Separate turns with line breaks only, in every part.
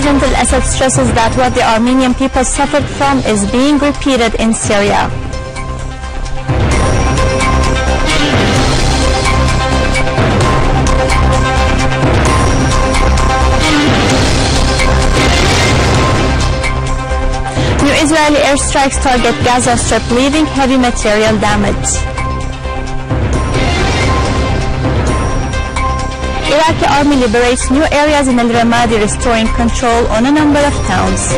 President al-Assad stresses that what the Armenian people suffered from is being repeated in Syria. New Israeli airstrikes target Gaza Strip, leaving heavy material damage. Iraqi army liberates new areas in al-Ramadi, restoring control on a number of towns.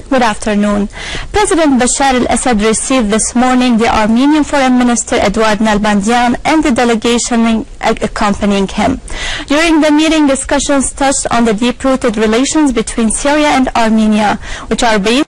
Good afternoon. President Bashar al-Assad received this morning the Armenian Foreign Minister Eduard Nalbandian and the delegation accompanying him. During the meeting, discussions touched on the deep-rooted relations between Syria and Armenia, which are based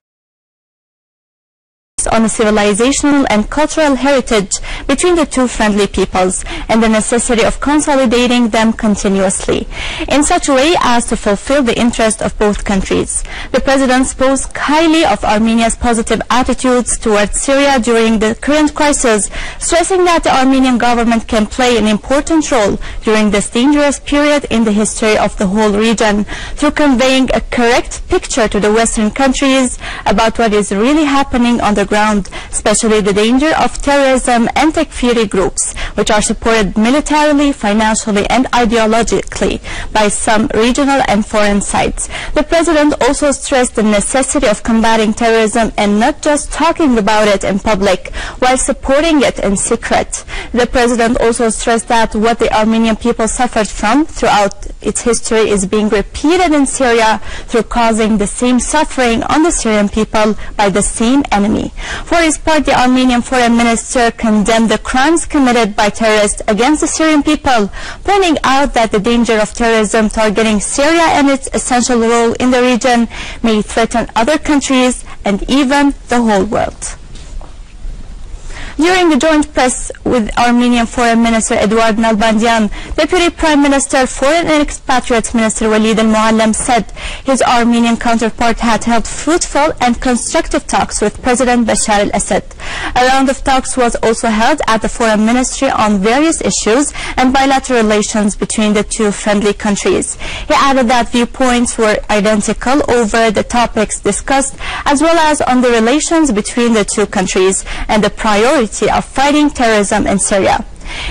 on a civilizational and cultural heritage between the two friendly peoples and the necessity of consolidating them continuously in such a way as to fulfill the interest of both countries. The President spoke highly of Armenia's positive attitudes towards Syria during the current crisis, stressing that the Armenian government can play an important role during this dangerous period in the history of the whole region through conveying a correct picture to the Western countries about what is really happening on the ground, especially the danger of terrorism and Takfiri groups, which are supported militarily, financially, and ideologically by some regional and foreign sides. The President also stressed the necessity of combating terrorism and not just talking about it in public, while supporting it in secret. The President also stressed that what the Armenian people suffered from throughout its history is being repeated in Syria through causing the same suffering on the Syrian people by the same enemy. For his part, the Armenian Foreign Minister condemned the crimes committed by terrorists against the Syrian people, pointing out that the danger of terrorism targeting Syria and its essential role in the region may threaten other countries and even the whole world. During the joint press with Armenian Foreign Minister Eduard Nalbandian, Deputy Prime Minister, Foreign and Patriots Minister Walid al-Muallim said his Armenian counterpart had held fruitful and constructive talks with President Bashar al-Assad. A round of talks was also held at the Foreign Ministry on various issues and bilateral relations between the two friendly countries. He added that viewpoints were identical over the topics discussed, as well as on the relations between the two countries and the priority of fighting terrorism in Syria.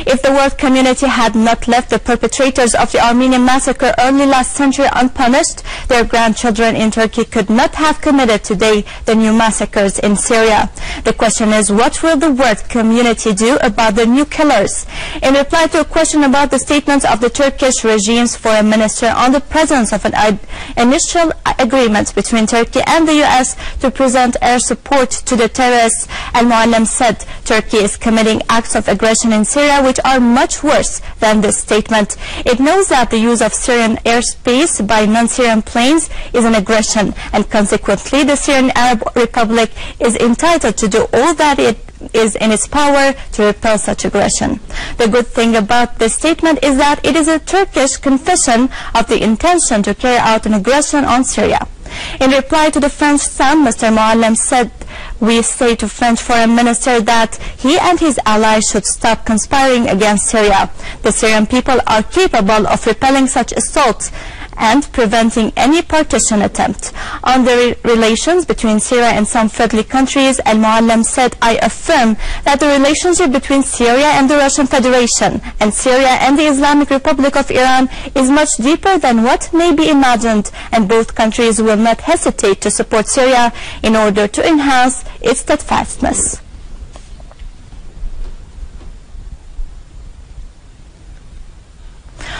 If the world community had not left the perpetrators of the Armenian massacre early last century unpunished, their grandchildren in Turkey could not have committed today the new massacres in Syria. The question is, what will the world community do about the new killers? In reply to a question about the statements of the Turkish regime's foreign minister on the presence of an initial agreement between Turkey and the US to present air support to the terrorists, al-Muallim said Turkey is committing acts of aggression in Syria which are much worse than this statement. It knows that the use of Syrian airspace by non-Syrian planes is an aggression, and consequently the Syrian Arab Republic is entitled to do all that it is in its power to repel such aggression. The good thing about this statement is that it is a Turkish confession of the intention to carry out an aggression on Syria. In reply to the French Sun, Mr. Muallim said, "We say to French Foreign Minister that he and his allies should stop conspiring against Syria. The Syrian people are capable of repelling such assaults and preventing any partition attempt." On the relations between Syria and some friendly countries, al-Muallim said, "I affirm that the relationship between Syria and the Russian Federation and Syria and the Islamic Republic of Iran is much deeper than what may be imagined, and both countries will not hesitate to support Syria in order to enhance its steadfastness."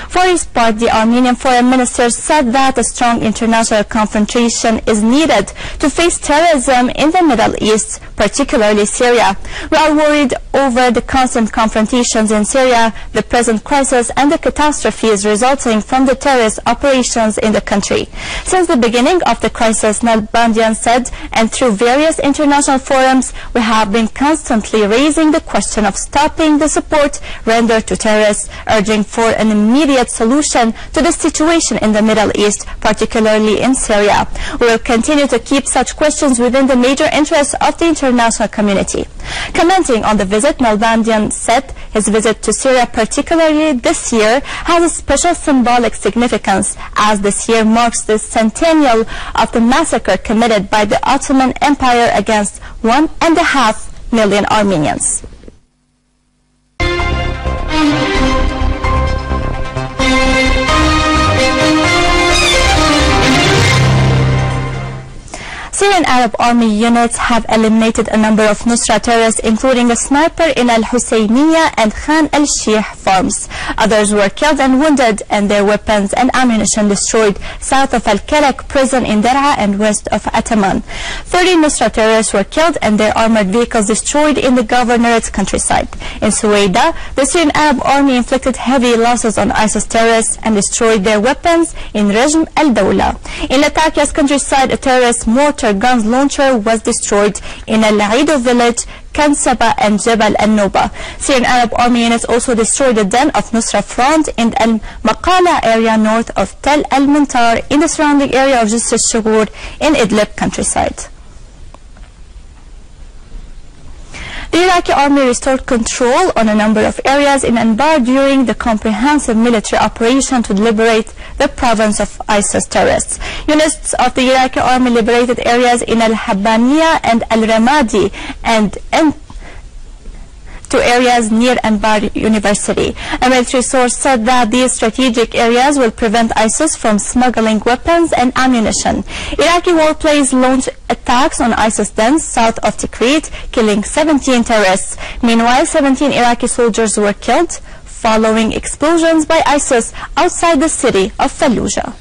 For his part, the Armenian Foreign Minister said that a strong international confrontation is needed to face terrorism in the Middle East, particularly Syria. "We are worried over the constant confrontations in Syria, the present crisis, and the catastrophes resulting from the terrorist operations in the country. Since the beginning of the crisis," Nalbandian said, "and through various international forums, we have been constantly raising the question of stopping the support rendered to terrorists, urging for an immediate immediate solution to the situation in the Middle East, particularly in Syria. We will continue to keep such questions within the major interests of the international community. Commenting on the visit, Nalbandian said his visit to Syria, particularly this year, has a special symbolic significance, as this year marks the centennial of the massacre committed by the Ottoman Empire against 1.5 million Armenians. Syrian Arab Army units have eliminated a number of Nusra terrorists, including a sniper in al-Husseiniya and Khan al-Sheikh farms. Others were killed and wounded, and their weapons and ammunition destroyed south of al-Kalak prison in Dar'a and west of Ataman. 30 Nusra terrorists were killed and their armored vehicles destroyed in the governorate's countryside. In Suwaida, the Syrian Arab Army inflicted heavy losses on ISIS terrorists and destroyed their weapons in Rajm al-Dawla. In Latakia's countryside, a terrorist mortar guns launcher was destroyed in Al-Aido village, Kansaba and Jabal al-Nuba. Syrian Arab Army units also destroyed the den of Nusra Front in Al-Maqala area north of Tel al-Mintar in the surrounding area of Jisr al-Shughur in Idlib countryside. The Iraqi army restored control on a number of areas in Anbar during the comprehensive military operation to liberate the province of ISIS terrorists. Units of the Iraqi army liberated areas in Al-Habbaniya and Al-Ramadi and to areas near Anbar University. A military source said that these strategic areas will prevent ISIS from smuggling weapons and ammunition. Iraqi warplanes launched attacks on ISIS dens south of Tikrit, killing 17 terrorists. Meanwhile, 17 Iraqi soldiers were killed following explosions by ISIS outside the city of Fallujah.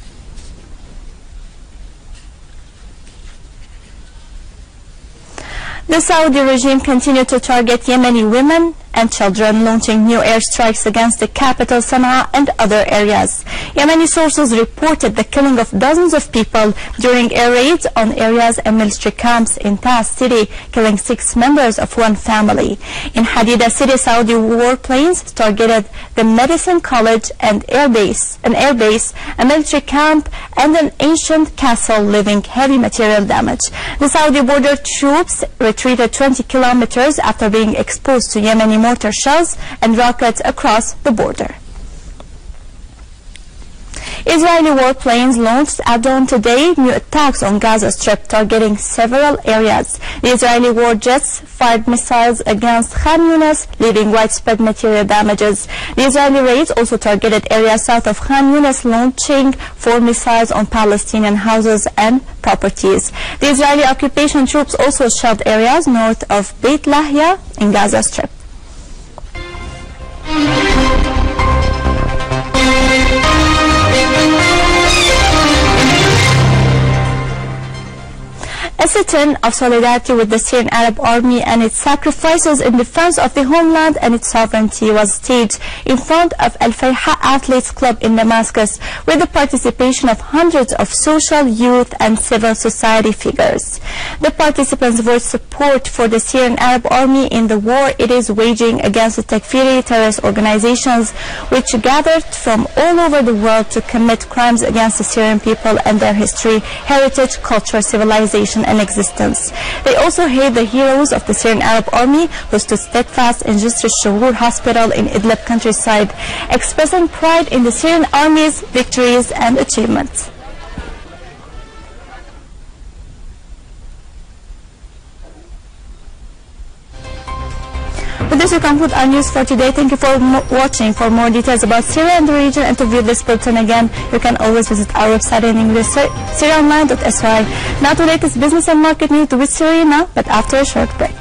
The Saudi regime continued to target Yemeni women and children, launching new airstrikes against the capital Sana'a and other areas. Yemeni sources reported the killing of dozens of people during air raids on areas and military camps in Taz city, killing 6 members of one family. In Hadida city, Saudi warplanes targeted the medicine college and an airbase, a military camp, and an ancient castle, leaving heavy material damage. The Saudi border troops retreated 20 kilometers after being exposed to Yemeni mortar shells and rockets across the border. Israeli warplanes launched at dawn today new attacks on Gaza Strip, targeting several areas. The Israeli war jets fired missiles against Khan Yunis, leaving widespread material damages. The Israeli raids also targeted areas south of Khan Yunis, launching 4 missiles on Palestinian houses and properties. The Israeli occupation troops also shelled areas north of Beit Lahia in Gaza Strip. A sit-in of solidarity with the Syrian Arab Army and its sacrifices in defense of the homeland and its sovereignty was staged in front of Al-Fayha Athletes Club in Damascus, with the participation of hundreds of social, youth and civil society figures. The participants voiced support for the Syrian Arab Army in the war it is waging against the Takfiri terrorist organizations, which gathered from all over the world to commit crimes against the Syrian people and their history, heritage, culture, civilization and existence. They also hailed the heroes of the Syrian Arab Army who stood steadfast in Jisr al-Shughur hospital in Idlib countryside, expressing pride in the Syrian Army's victories and achievements. With this, we conclude our news for today. Thank you for watching. For more details about Syria and the region and to view this bulletin again, you can always visit our website in English, syriaonline.sy. Now to latest business and market news with Syria now, but after a short break.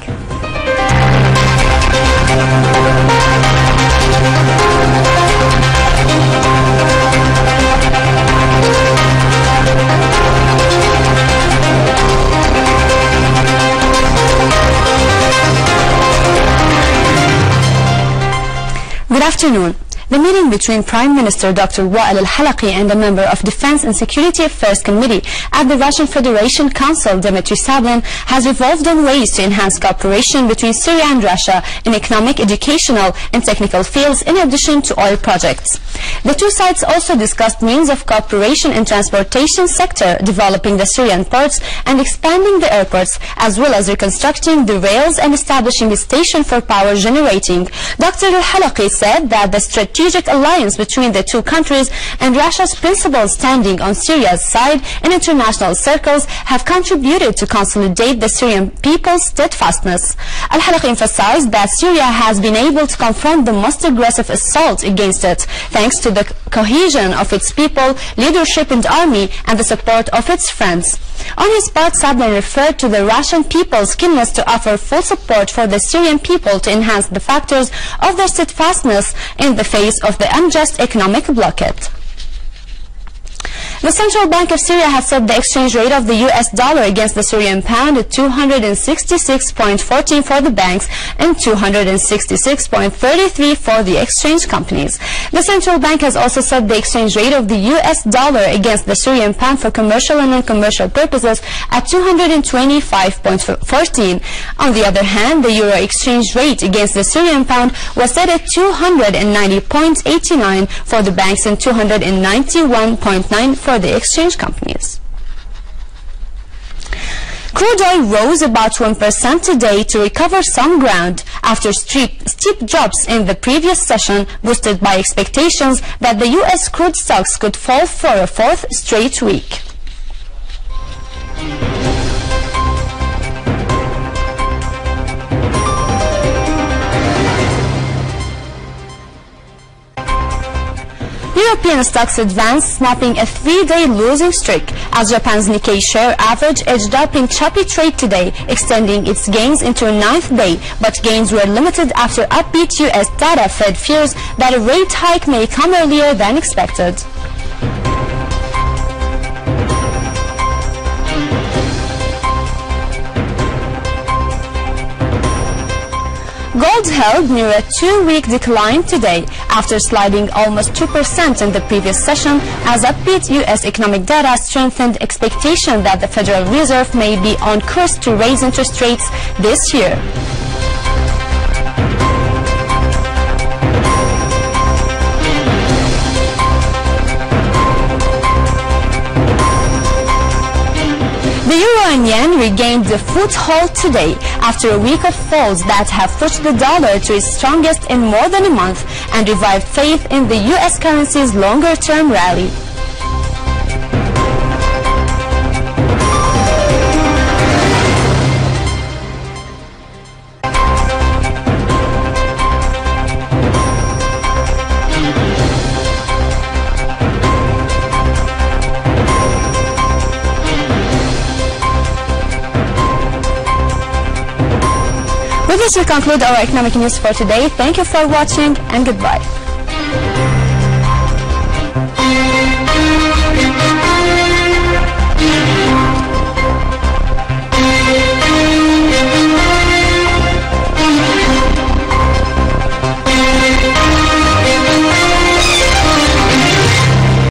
Good afternoon.
The meeting between Prime Minister Dr. Wael al-Halaqi and a member of Defense and Security Affairs Committee at the Russian Federation Council, Dmitry Sablin, has revolved on ways to enhance cooperation between Syria and Russia in economic, educational, and technical fields in addition to oil projects. The two sides also discussed means of cooperation in transportation sector, developing the Syrian ports and expanding the airports, as well as reconstructing the rails and establishing a station for power generating. Dr. al-Halaqi said that the strategic alliance between the two countries and Russia's principal standing on Syria's side in international circles have contributed to consolidate the Syrian people's steadfastness. Al-Halaqi emphasized that Syria has been able to confront the most aggressive assault against it, thanks to the cohesion of its people, leadership and army, and the support of its friends. On his part, Sablin referred to the Russian people's keenness to offer full support for the Syrian people to enhance the factors of their steadfastness in the face of the unjust economic blockade. The Central Bank of Syria has set the exchange rate of the US dollar against the Syrian pound at 266.14 for the banks and 266.33 for the exchange companies. The Central Bank has also set the exchange rate of the US dollar against the Syrian pound for commercial and non-commercial purposes at 225.14. On the other hand, the euro exchange rate against the Syrian pound was set at 290.89 for the banks and 291.9 for the exchange companies. Crude oil rose about 1% today to recover some ground after steep drops in the previous session, boosted by expectations that the U.S. crude stocks could fall for a fourth straight week. European stocks advanced, snapping a three-day losing streak as Japan's Nikkei share average edged up in choppy trade today, extending its gains into a ninth day, but gains were limited after upbeat U.S. data fed fears that a rate hike may come earlier than expected. Gold held near a two-week decline today after sliding almost 2% in the previous session as upbeat U.S. economic data strengthened expectation that the Federal Reserve may be on course to raise interest rates this year. The euro and yen regained the foothold today after a week of falls that have pushed the dollar to its strongest in more than a month and revived faith in the U.S. currency's longer-term rally. With this, we conclude our economic news for today. Thank you for watching and goodbye.